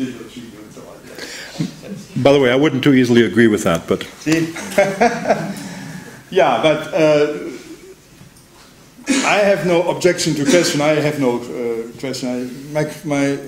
digital shooting and so on. By the way, I wouldn't too easily agree with that, but... See? Yeah, but I have no objection to question. I have no question. My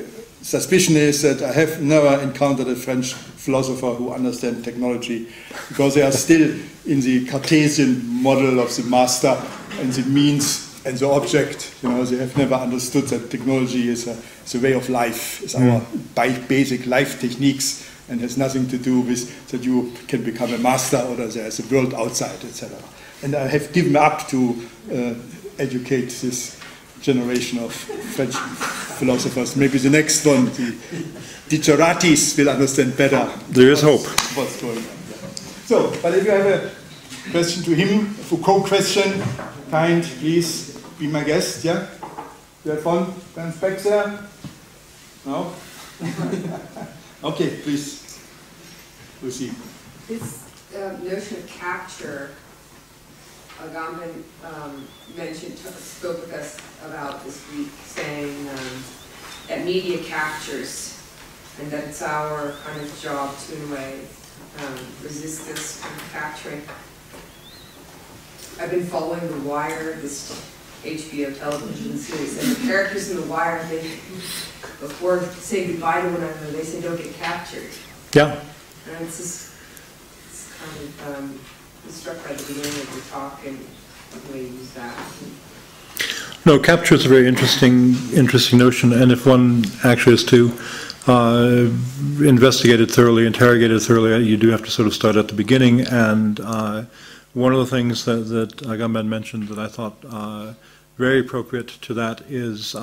suspicion is that I have never encountered a French philosopher who understands technology, because they are still in the Cartesian model of the master and the means and the object. You know, they have never understood that technology is a way of life, is our basic life techniques, and has nothing to do with that you can become a master or that there is a world outside, etc. And I have given up to educate this generation of French philosophers. Maybe the next one, the Literatis, will understand better. There is hope. What's going on. So, but if you have a question to him, a Foucault question, please be my guest. Yeah, you have one, Bernd Speck there? No. Okay, please proceed. This notion of capture, Agamben spoke with us about this week, saying that media captures, and that it's our kind of job to, in a way, resist this kind of capturing. I've been following The Wire, this HBO television series, and the characters in The Wire, they, before saying goodbye to one another, they say don't get captured. Yeah. And it's kind of struck by the beginning of your talk and the way you use that. No, capture is a very interesting notion, and if one actually is to investigate it thoroughly, interrogate it thoroughly, you do have to sort of start at the beginning. And one of the things that Agamben mentioned that I thought very appropriate to that is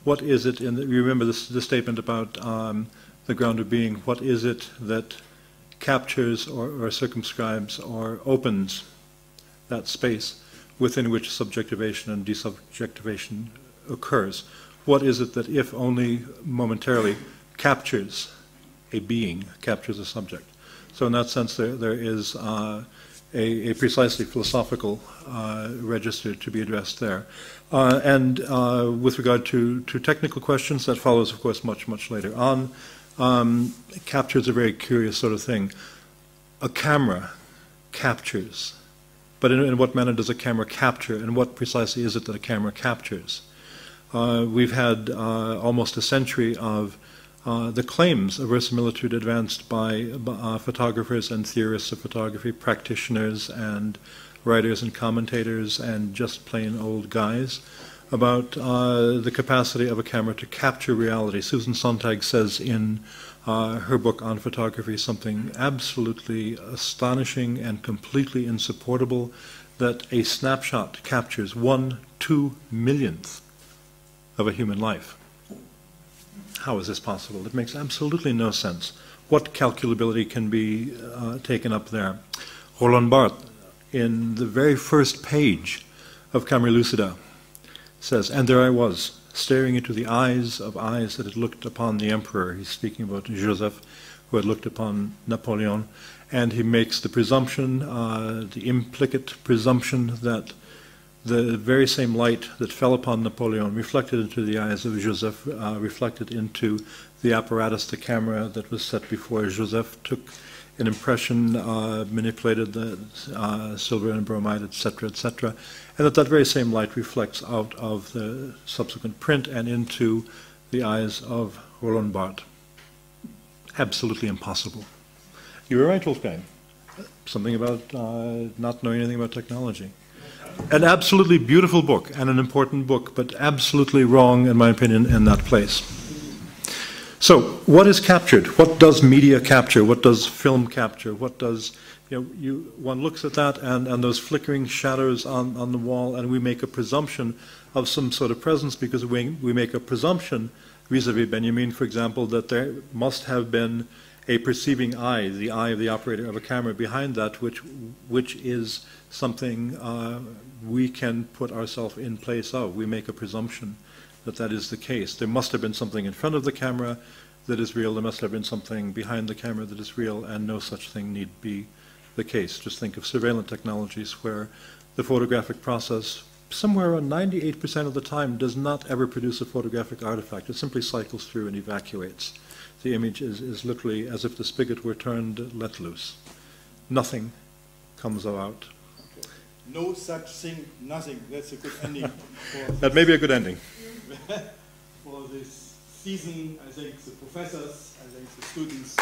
what is it in you remember this statement about the ground of being? What is it that captures or circumscribes or opens that space within which subjectivation and desubjectivation occurs? What is it that, if only momentarily, captures a being, captures a subject? So in that sense, there is a precisely philosophical register to be addressed there. And with regard to technical questions, that follows, of course, much later on. Capture is a very curious sort of thing. A camera captures, but in what manner does a camera capture, and what precisely is it that a camera captures? We've had almost a century of the claims of verisimilitude advanced by photographers and theorists of photography, practitioners and writers and commentators and just plain old guys, about the capacity of a camera to capture reality. Susan Sontag says in her book on photography something absolutely astonishing and completely insupportable, that a snapshot captures 1/2 millionth of a human life. How is this possible? It makes absolutely no sense. What calculability can be taken up there? Roland Barthes, in the very first page of Camera Lucida, says, and there I was, staring into the eyes of eyes that had looked upon the emperor. He's speaking about Joseph, who had looked upon Napoleon, and he makes the presumption, the implicit presumption, that the very same light that fell upon Napoleon, reflected into the eyes of Joseph, reflected into the apparatus, the camera that was set before Joseph, took an impression, manipulated the silver and bromide, etc., etc., and that very same light reflects out of the subsequent print and into the eyes of Roland Barthes. Absolutely impossible. You were right, Wolfgang. Something about not knowing anything about technology. An absolutely beautiful book and an important book, but absolutely wrong, in my opinion, in that place. So, what is captured? What does media capture? What does film capture? What does, one looks at that and those flickering shadows on the wall, and we make a presumption of some sort of presence, because we make a presumption vis-a-vis Benjamin, for example, that there must have been a perceiving eye, the eye of the operator of a camera behind that, which is something we can put ourselves in place of. We make a presumption that that is the case. There must have been something in front of the camera that is real. There must have been something behind the camera that is real, and no such thing need be the case. Just think of surveillance technologies where the photographic process somewhere around 98% of the time does not ever produce a photographic artifact. It simply cycles through and evacuates. The image is literally as if the spigot were turned, let loose. Nothing comes out. Okay. No such thing, nothing. That's a good ending. That may be a good ending. For this season, I think the professors, I think the students.